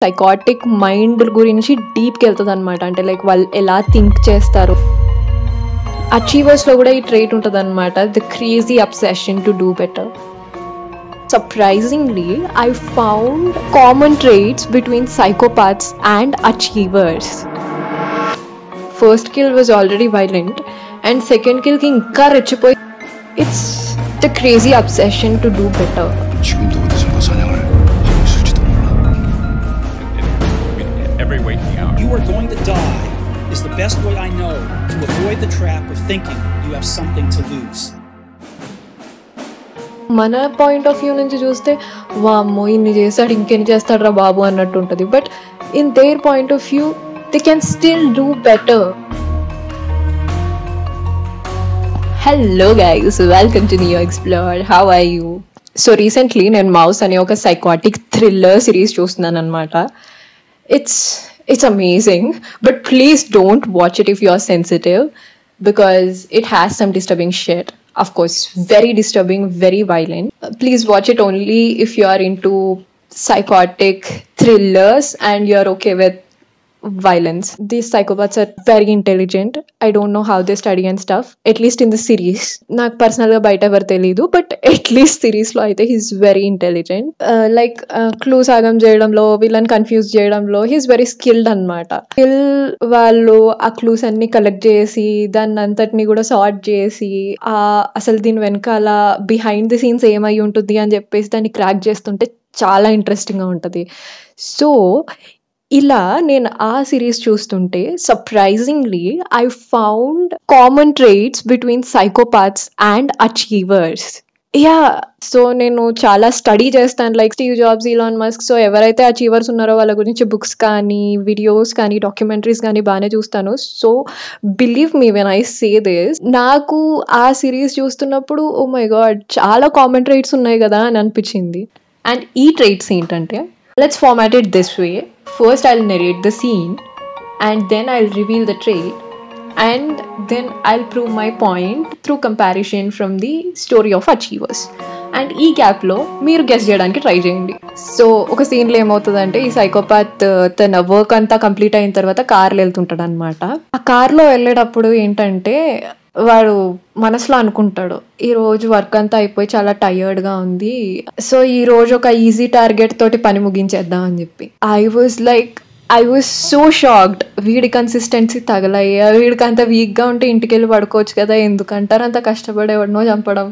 Psychotic mind గురించి డీప్కి వెళ్తుంది అనమాట. అంటే లైక్ వాళ్ళు ఎలా థింక్ చేస్తారు. అచీవర్స్లో కూడా ఈ ట్రేట్ ఉంటుంది అనమాట, the crazy obsession to do better. Surprisingly, I found common traits between psychopaths and achievers. First kill was already violent, and second kill ki inka rechipoyi. It's the crazy obsession to do better. 지금도 어디선가 사냥을 하고 있을지도 몰라. Every waking hour. You are going to die is the best way I know to avoid the trap of thinking you have something to lose. మన point of view నుంచి చూస్తే వామ్మో ఇన్ని చేస్తాడు ఇంకెన్ని చేస్తాడు రా బాబు అన్నట్టు ఉంటుంది. But in their point of view they can still do better. Hello guys, welcome to new explore. How are you? So recently నేను మౌస్ అనే ఒక సైకాటిక్ థ్రిల్లర్ సిరీస్ చూస్తున్నాను అనమాట. It's amazing, but please don't watch it if you are sensitive because it has some disturbing shit. Of course, very disturbing, very violent. Please watch it only if you are into psychotic thrillers and you're okay with violence. These psychopaths are very intelligent. I don't know how they study and stuff, at least in the series. నాకు పర్సనల్గా బయట ఎవరు తెలీదు, but at least సిరీస్లో అయితే he's very intelligent. Like clues ఆగం చేయడంలో, వీళ్ళని కన్ఫ్యూజ్ చేయడంలో హీస్ వెరీ స్కిల్డ్ అనమాట. వాళ్ళు ఆ క్లూస్ అన్ని కలెక్ట్ చేసి దాన్ని అంతటిని కూడా సార్ట్ చేసి అసలు దీని వెనకాల బిహైండ్ ది సీన్స్ ఏమై ఉంటుంది అని చెప్పేసి దాన్ని క్రాక్ చేస్తుంటే చాలా ఇంట్రెస్టింగ్గా ఉంటుంది. సో ఇలా నేను ఆ సిరీస్ చూస్తుంటే surprisingly I found common traits between psychopaths and achievers. So నేను చాలా స్టడీ చేస్తాను, like Steve jobs, Elon Musk. So ఎవరైతే అచీవర్స్ ఉన్నారో వాళ్ళ గురించి బుక్స్ కానీ, వీడియోస్ కానీ, డాక్యుమెంటరీస్ కానీ బాగానే చూస్తాను. So believe me when I say this, నాకు ఆ సిరీస్ చూస్తున్నప్పుడు ఓ మై గాడ్ చాలా కామన్ ట్రేట్స్ ఉన్నాయి కదా అని అనిపించింది. అండ్ ఈ ట్రేట్స్ ఏంటంటే, let's format it this way. First I'll narrate the scene, and then I'll reveal the trait, and then I'll prove my point through comparison from the story of achievers. And ఈ గ్యాప్లో మీరు guess చేయడానికి try చేయండి. So ఒక సీన్లో ఏమవుతుందంటే, ఈ psychopath తన వర్క్ అంతా కంప్లీట్ అయిన తర్వాత కార్లో వెళ్తుంటాడు అనమాట. ఆ కార్లో వెళ్ళేటప్పుడు ఏంటంటే వాడు మనసులో అనుకుంటాడు, ఈ రోజు వర్క్ అంతా అయిపోయి చాలా టయర్డ్గా ఉంది, సో ఈ రోజు ఒక ఈజీ టార్గెట్ తోటి పని ముగించేద్దాం అని చెప్పి. I was so shocked. వీడి కన్సిస్టెన్సీ తగలయ్యా, వీడికి అంత వీక్గా ఉంటే ఇంటికి వెళ్ళి పడుకోవచ్చు కదా, ఎందుకంటారు అంత కష్టపడేవాడినో చంపడం.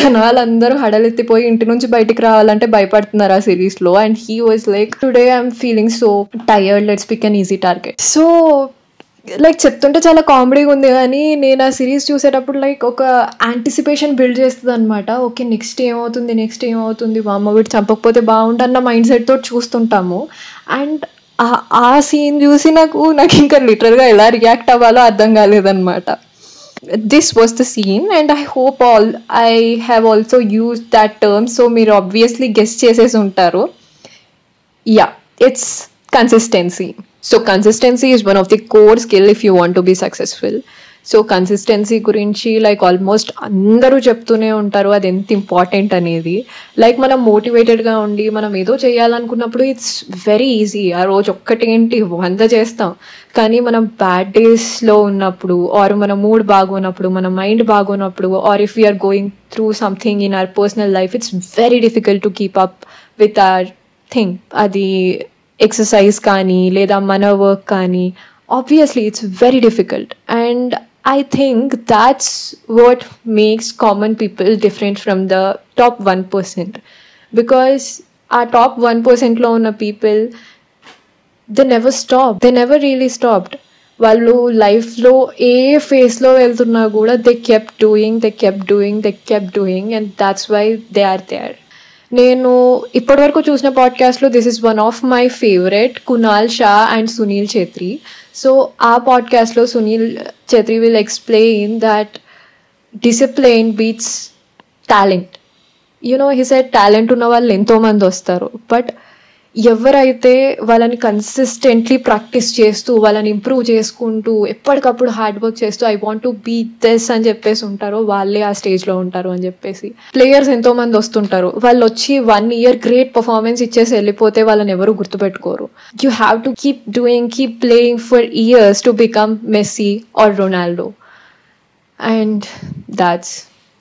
జనాలందరూ హడలెత్తిపోయి ఇంటి నుంచి బయటికి రావాలంటే భయపడుతున్నారు ఆ సిరీస్లో. And he was like, today I'm feeling so tired, let's pick an easy target. So like చెప్తుంటే చాలా కామెడీగా ఉంది, కానీ నేను ఆ సిరీస్ చూసేటప్పుడు లైక్ ఒక యాంటిసిపేషన్ బిల్డ్ చేస్తుంది అనమాట. ఓకే నెక్స్ట్ ఏమవుతుంది, వామ్మ వీడు చంపకపోతే బాగుంటుంది అన్న మైండ్ సెట్ తోటి చూస్తుంటాము. అండ్ ఆ సీన్ చూసి నాకు ఇంకా లిటరల్గా ఎలా రియాక్ట్ అవ్వాలో అర్థం కాలేదన్నమాట. This was the scene, and I hope I have also used that term. So మీరు ఆబ్వియస్లీ గెస్ చేసేసి ఉంటారు. It's consistency. So consistency is one of the core skill if you want to be successful. So consistency గురించి like almost అందరూ చెప్తూనే ఉంటారు అది ఎంత important అనేది. లైక్ మనం మోటివేటెడ్గా ఉండి మనం ఏదో చేయాలనుకున్నప్పుడు ఇట్స్ వెరీ ఈజీ. ఆ రోజు ఒక్కటేంటి 100 చేస్తాం, కానీ మనం బ్యాడ్ డేస్లో ఉన్నప్పుడు, ఆర్ మన మూడ్ బాగోనప్పుడు, మన మైండ్ బాగోనప్పుడు, or if we're going through something in our personal life, it's very difficult to keep up with our thing. అది ఎక్సర్సైజ్ కానీ లేదా మన వర్క్ కానీ, obviously it's very difficult. And I think that's what makes common people different from the top 1%, because our top 1% lo unna people, they never stop, they never really stopped. వాళ్ళు లైఫ్లో ఏ ఫేస్లో వెళ్తున్నా కూడా they kept doing and that's why they are there. నేను ఇప్పటివరకు చూసిన పాడ్కాస్ట్లో this is one of my favourite, Kunal Shah and Sunil Chhetri. So ఆ పాడ్కాస్ట్లో Sunil Chhetri will explain that discipline beats talent. He said talent ఉన్న వాళ్ళు ఎంతోమంది వస్తారు, బట్ ఎవరైతే వాళ్ళని కన్సిస్టెంట్లీ ప్రాక్టీస్ చేస్తూ వాళ్ళని ఇంప్రూవ్ చేసుకుంటూ ఎప్పటికప్పుడు హార్డ్ వర్క్ చేస్తూ I want to be this అని చెప్పేసి ఉంటారో వాళ్ళే ఆ స్టేజ్లో ఉంటారు అని చెప్పేసి. ప్లేయర్స్ ఎంతో మంది వస్తుంటారు, వాళ్ళు వచ్చి 1 year గ్రేట్ పర్ఫార్మెన్స్ ఇచ్చేసి వెళ్ళిపోతే వాళ్ళని ఎవరు గుర్తుపెట్టుకోరు. You have to keep playing for years to become Messi or Ronaldo. And that's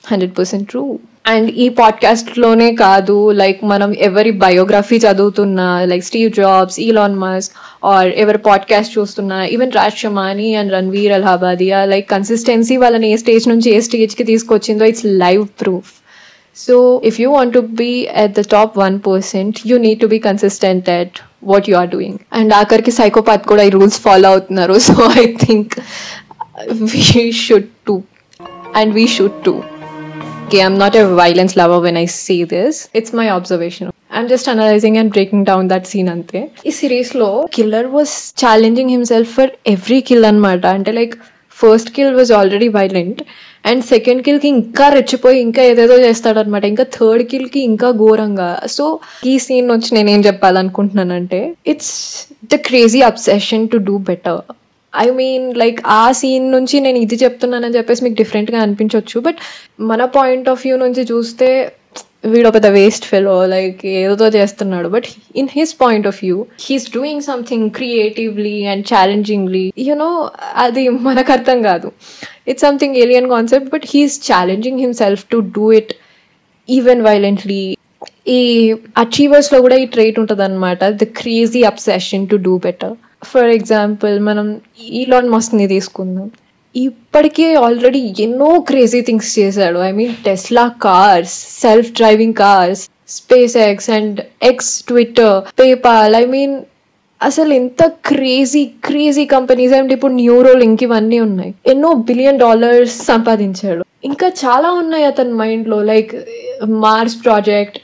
100% true. And ఈ పాడ్కాస్ట్లోనే కాదు, లైక్ మనం ఎవరి బయోగ్రఫీ చదువుతున్నా, like Steve Jobs, Elon Musk, or ఎవరి పాడ్కాస్ట్ చూస్తున్నా, even Raj Shamani and Ranveer Allahbadia, like consistency వాళ్ళని ఏ స్టేజ్ నుంచి ఏ స్టేజ్కి తీసుకొచ్చిందో it's live proof. So if you want to be at the top 1%, you need to be consistent at what you are doing. And ఆఖరికి psychopath కూడా ఈ రూల్స్ ఫాలో అవుతున్నారు. So I think we should too, and we should too. Okay, I'm not a violence lover when I say this. It's my observation. I'm just analyzing and breaking down that scene ante. Ee series lo killer was challenging himself for every kill anamata. Ante like first kill was already violent, and second kill ki inka rechipoyi inka ededo chestadu anamata, inka third kill ki inka ghoranga. So ee scene nunchi nenu em cheppalanukuntunnanante, it's the crazy obsession to do better. I mean like ఆ scene నుంచి నేను ఇది చెప్తున్నానని చెప్పేసి మీకు డిఫరెంట్గా అనిపించవచ్చు, but మన పాయింట్ ఆఫ్ వ్యూ నుంచి చూస్తే వీడు ఒక వేస్ట్ ఫెలో, లైక్ ఏదో చేస్తున్నాడు. But in his point of view he's doing something creatively and challengingly. You know అది మనకు అర్థం కాదు, it's something alien concept, but he's challenging himself to do it even violently. ఈ అచీవర్స్లో కూడా ఈ ట్రైట్ ఉంటుంది అనమాట, the crazy obsession to do better. For example మనం ఈలాన్ మస్క్ని తీసుకుందాం. ఇప్పటికే ఆల్రెడీ ఎన్నో క్రేజీ థింగ్స్ చేశాడు. I mean Tesla cars, self driving cars, SpaceX and X, Twitter, PayPal. I mean అసలు ఎంత క్రేజీ కంపెనీస్ అంటే ఇప్పుడు న్యూరోలింక్ ఇవన్నీ ఉన్నాయి. ఎన్నో $1 billion సంపాదించాడు. ఇంకా చాలా ఉన్నాయి అతని మైండ్లో, లైక్ మార్స్ ప్రాజెక్ట్,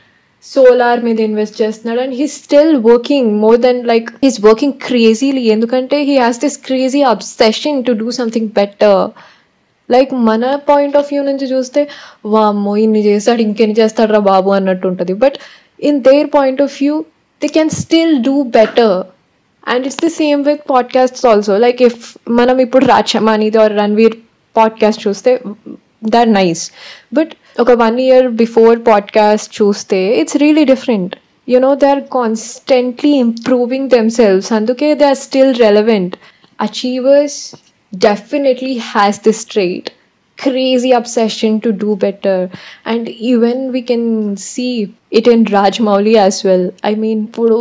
సోలార్ మీద ఇన్వెస్ట్ చేస్తున్నాడు. And he's still working more than like he's working crazily, ఎందుకంటే he has this crazy obsession to do something better. Like మన పాయింట్ ఆఫ్ వ్యూ నుంచి చూస్తే వామ్మో ఇన్ని చేస్తాడు ఇంకెన్ని చేస్తాడు రా బాబు అన్నట్టు ఉంటుంది. But in their point of view they can still do better. And it's the same with podcasts also. Like if మనం ఇప్పుడు రాజ్ షమానీది ఆర్ రణ్వీర్ పాడ్కాస్ట్ చూస్తే they're nice, but okay, 1 year before podcast chuste it's really different. You know, they're constantly improving themselves, anduke they're still relevant. Achievers definitely has this trait, crazy obsession to do better, and even we can see it in Rajmouli as well. I mean, pudu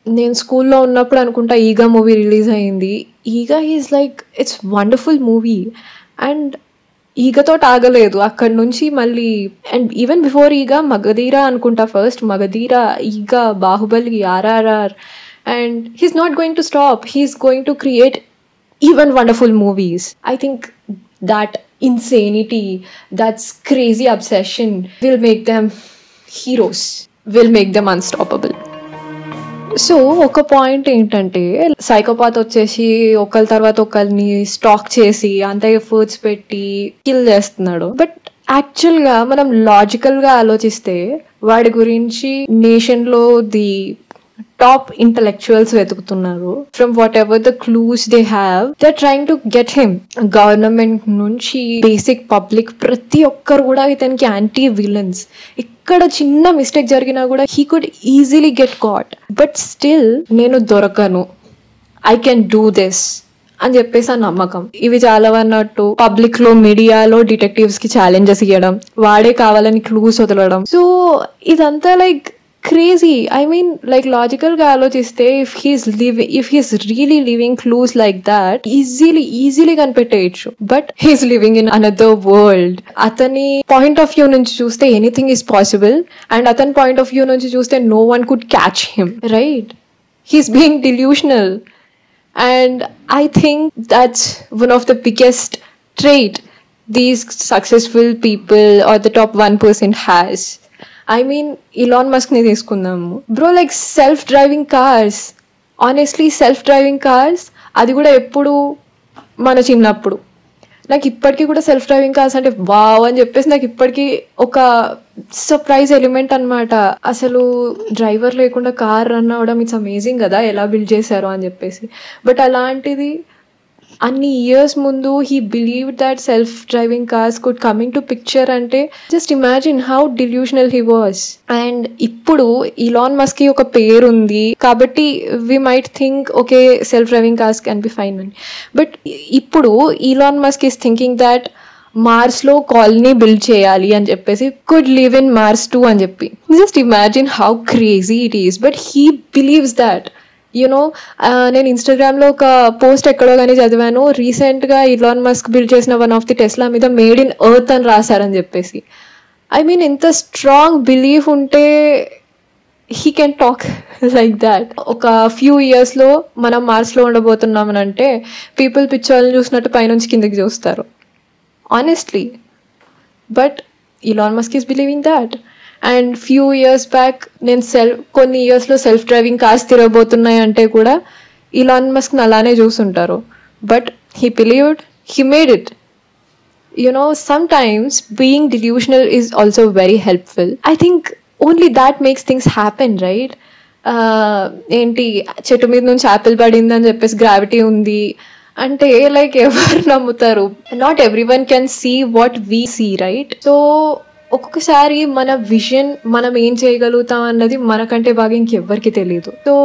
నేను స్కూల్లో ఉన్నప్పుడు అనుకుంటా ఈగా movie release అయింది. Eega is like it's wonderful movie, and ఈగతో ఆగలేదు అక్కడి నుంచి మళ్ళీ. అండ్ ఈవెన్ బిఫోర్ ఈగా మగధీరా అనుకుంటా, first Magadheera, Eega, Baahubali, RRR, and he's not going to stop. He's going to create even wonderful movies. I think that insanity, that's crazy obsession will make them heroes, will make them unstoppable. So ఒక point ఏంటంటే psychopath వచ్చేసి ఒకరి తర్వాత ఒకరిని stock చేసి అంత efforts పెట్టి kill చేస్తున్నాడు. బట్ యాక్చువల్గా మనం లాజికల్గా ఆలోచిస్తే వాడి గురించి నేషన్లో ది టాప్ ఇంటలెక్చువల్స్ వెతుకుతున్నారు. From whatever the clues they have, they are trying to get him. Government నుంచి బేసిక్ పబ్లిక్ ప్రతి ఒక్కరు కూడా ఇతనికి యాంటీ విలన్స్. ఇక్కడ చిన్న మిస్టేక్ జరిగినా కూడా he could easily get caught. But still నేను దొరకను, ఐ కెన్ డూ దిస్ అని చెప్పేసి ఆ నమ్మకం. ఇవి చాలా అన్నట్టు పబ్లిక్ లో, మీడియాలో డిటెక్టివ్స్ కి ఛాలెంజెస్ ఇవ్వడం, వాడే కావాలని క్లూస్ వదలడం. సో ఇదంతా like crazy. I mean, like logical ga alochiste, if he's really leaving clues like that, easily kanipetteyochu. But he's living in another world. Athani point of view nunchi chuste anything is possible, and athan point of view nunchi chuste no one could catch him, right? He's being delusional, and I think that's one of the biggest trait these successful people or the top 1% has. I mean, Elon Musk ni తీసుకుందాము bro, like self driving cars. Honestly self driving cars అది కూడా ఎప్పుడు మన చిన్నప్పుడు. నాకు ఇప్పటికీ కూడా self driving cars అంటే వావ్ అని చెప్పేసి నాకు ఇప్పటికీ ఒక సర్ప్రైజ్ ఎలిమెంట్ అన్నమాట. అసలు డ్రైవర్ లేకుండా కార్ రన్ అవ్వడం ఇట్స్ అమేజింగ్ కదా, ఎలా బిల్డ్ చేశారు అని చెప్పేసి. బట్ అలాంటిది అన్ని ఇయర్స్ ముందు he believe that self driving cars could coming to picture అంటే just imagine how delusional he was. And ఇప్పుడు ఇలాన్ మస్క్ కి ఒక పేరు ఉంది కాబట్టి we might think okay self driving cars can be fine అని. బట్ ఇప్పుడు Elon Musk is thinking that Mars లో కాలనీ బిల్డ్ చేయాలి అని చెప్పేసి, could live in Mars too అని చెప్పి. Just imagine how crazy it is. But he believes that. You know నేను Instagram లో ఒక పోస్ట్ ఎక్కడో కానీ చదివాను, రీసెంట్ గా ఇలాన్ మస్క్ బిల్డ్ చేసిన వన్ ఆఫ్ ది టెస్లా మీద మేడ్ ఇన్ ఎర్త్ అని రాశారని చెప్పేసి. ఐ మీన్ ఎంత స్ట్రాంగ్ బిలీఫ్ ఉంటే he can talk like that. ఒక ఫ్యూ ఇయర్స్ లో మనం మార్స్ లో ఉండబోతున్నామని అంటే పీపుల్ పిక్చర్లను చూసినట్టు పైనుంచి కిందకి చూస్తారు honestly. But Elon Musk is believing that. And few years back నేను కొన్ని ఇయర్స్ లో సెల్ఫ్ డ్రైవింగ్ కార్స్ తిరగబోతున్నాయి అంటే కూడా ఇలాన్ మస్క్ అలానే చూస్తుంటారు. But he believed, he made it. You know sometimes being delusional is also very helpful. I think only that makes things happen right. ఏంటి చెట్టు మీద నుంచి యాపిల్ పడింది అని చెప్పేసి గ్రావిటీ ఉంది అంటే లైక్ ఎవరు నమ్ముతారు? Not every one can see what we see right. So ఒక్కొక్కసారి మన విజన్, మనం ఏం చేయగలుగుతాం అన్నది మనకంటే బాగా ఇంకెవ్వరికి తెలియదు. సో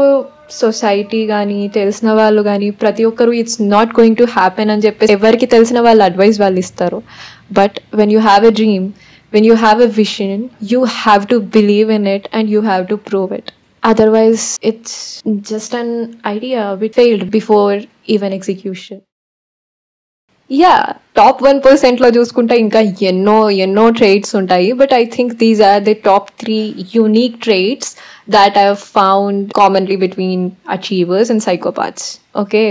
సొసైటీ కానీ తెలిసిన వాళ్ళు కానీ ప్రతి ఒక్కరు it's not going to happen అని చెప్పేసి ఎవరికి తెలిసిన వాళ్ళ అడ్వైస్ వాళ్ళు ఇస్తారు. But when you have a dream, when you have a vision, you have to believe in it and you have to prove it. Otherwise, it's just an idea which failed before even execution. Yeah, top 1% లో చూసుకుంటే ఇంకా ఎన్నో trades ఉంటాయి. But I think these are the top 3 unique trades that I have found commonly between achievers and psychopaths. Okay,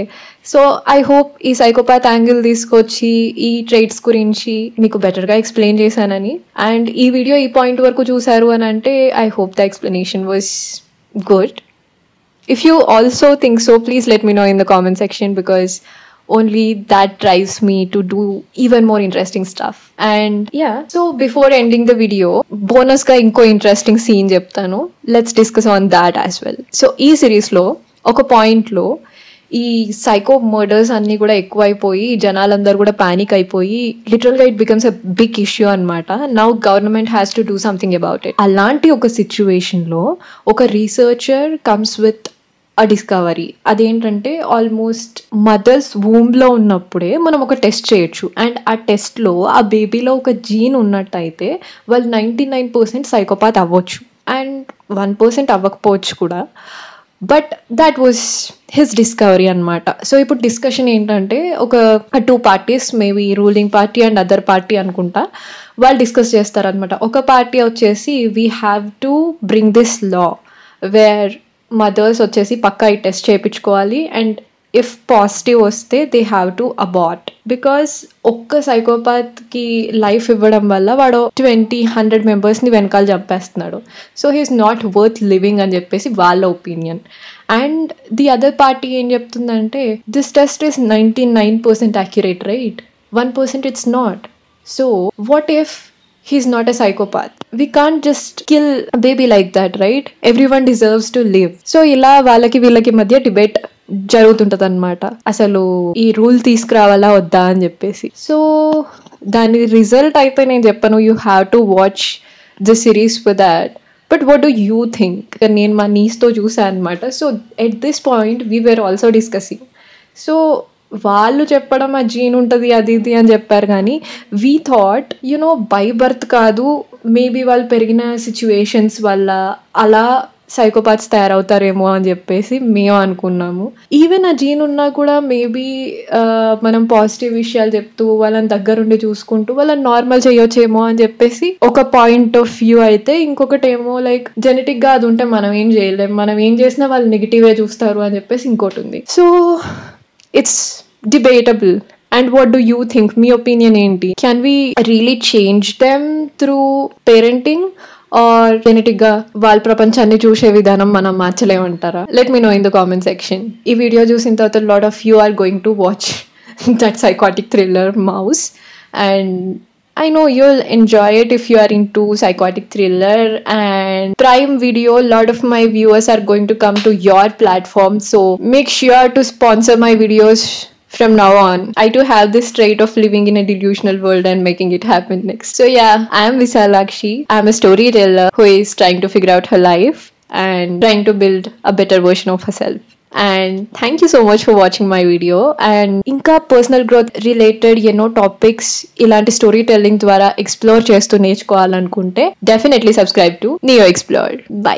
so I hope ఈ psychopath angle తీసుకొచ్చి ఈ trades గురించి మీకు బెటర్గా ఎక్స్ప్లెయిన్ చేశానని. అండ్ ఈ వీడియో ఈ పాయింట్ వరకు చూసారు అని అంటే I hope the explanation was good. If you also think so, please let me know in the comment section, because only that drives me to do even more interesting stuff. And yeah, so before ending the video, bonus ka inko interesting scene cheptanu. Let's discuss on that as well. So ee series lo oka point lo ఈ psycho murders అన్ని కూడా ఎక్కువైపోయి జనాలందరూ కూడా panic అయిపోయి literal గా it becomes a big issue అనమాట. Now government has to do something about it. అలాంటి ఒక సిచ్యువేషన్ లో ఒక researcher comes with a discovery. అదేంటంటే ఆల్మోస్ట్ మదర్స్ వూమ్ లో ఉన్నప్పుడే మనం ఒక టెస్ట్ చేయొచ్చు. అండ్ ఆ టెస్ట్ లో ఆ బేబీలో ఒక జీన్ ఉన్నట్టయితే వాళ్ళు 99% సైకోపాత్ అవ్వచ్చు అండ్ 1% అవ్వకపోవచ్చు కూడా. But that was his discovery అనమాట. సో ఇప్పుడు డిస్కషన్ ఏంటంటే ఒక 2 parties, maybe ruling party and other party అనుకుంటా, వాళ్ళు డిస్కస్ చేస్తారనమాట. ఒక పార్టీ వచ్చేసి we have to bring this law where mothers వచ్చేసి పక్కా ఈ టెస్ట్ చేయించుకోవాలి అండ్ ఇఫ్ పాజిటివ్ వస్తే they have to abort. Because ఒక్క సైకోపాత్కి లైఫ్ ఇవ్వడం వల్ల వాడు 20-100 మెంబర్స్ని వెనకాల చంపేస్తున్నాడు. So he's not worth living అని చెప్పేసి వాళ్ళ opinion. And the other party ఏం చెప్తుందంటే this test is 99% accurate right, 1% it's not. So what if he's not a psychopath? We can't just kill a baby like that, right? Everyone deserves to live. So ఇలా వాళ్ళకి వీళ్ళకి మధ్య debate జరుగుతుంటది అనమాట, అసలు ఈ rule తీసుకురావాలా వద్దా అని చెప్పేసి. సో దాని రిజల్ట్ అయితే నేను చెప్పను, you have to watch the series for that. But what do you think? నేను మా నీస్తో చూసాను అనమాట. So at this point we were also discussing. So వాళ్ళు చెప్పడం ఆ జీన్ ఉంటుంది అది ఇది అని చెప్పారు, కానీ we thought you know by birth కాదు, మేబీ వాళ్ళు పెరిగిన సిచ్యువేషన్స్ వల్ల అలా సైకోపాత్స్ తయారవుతారేమో అని చెప్పేసి మేము అనుకున్నాము. ఈవెన్ ఆ జీన్ ఉన్నా కూడా మేబీ మనం పాజిటివ్ విషయాలు చెప్తూ వాళ్ళని దగ్గరుండి చూసుకుంటూ వాళ్ళని నార్మల్ చేయొచ్చేమో అని చెప్పేసి ఒక పాయింట్ ఆఫ్ వ్యూ అయితే, ఇంకొకటి ఏమో లైక్ జెనెటిక్ గా అది ఉంటే మనం ఏం చేయలేం, మనం ఏం చేసినా వాళ్ళు నెగిటివే చూస్తారు అని చెప్పేసి ఇంకోటి ఉంది. So it's debatable. And what do you think? Me opinion enti? Can we really change them through parenting or genetic ga vaal prapanchanni choose vidhanam manam marchalemantarra? Let me know in the comment section. Ee video chusin tarvata a lot of you are going to watch that psychotic thriller Mouse, and I know you'll enjoy it if you are into psychotic thriller and Prime Video. A lot of my viewers are going to come to your platform, so make sure to sponsor my videos from now on. I too have this trait of living in a delusional world and making it happen next. So yeah, I am Visalakshi. I am a storyteller who is trying to figure out her life and trying to build a better version of herself. And thank you so much for watching my video. And ఇంకా personal growth related ఎన్నో topics ఇలాంటి story telling ద్వారా explore చేస్తూ నేర్చుకోవాలనుకుంటే definitely subscribe to Neo Explore. By.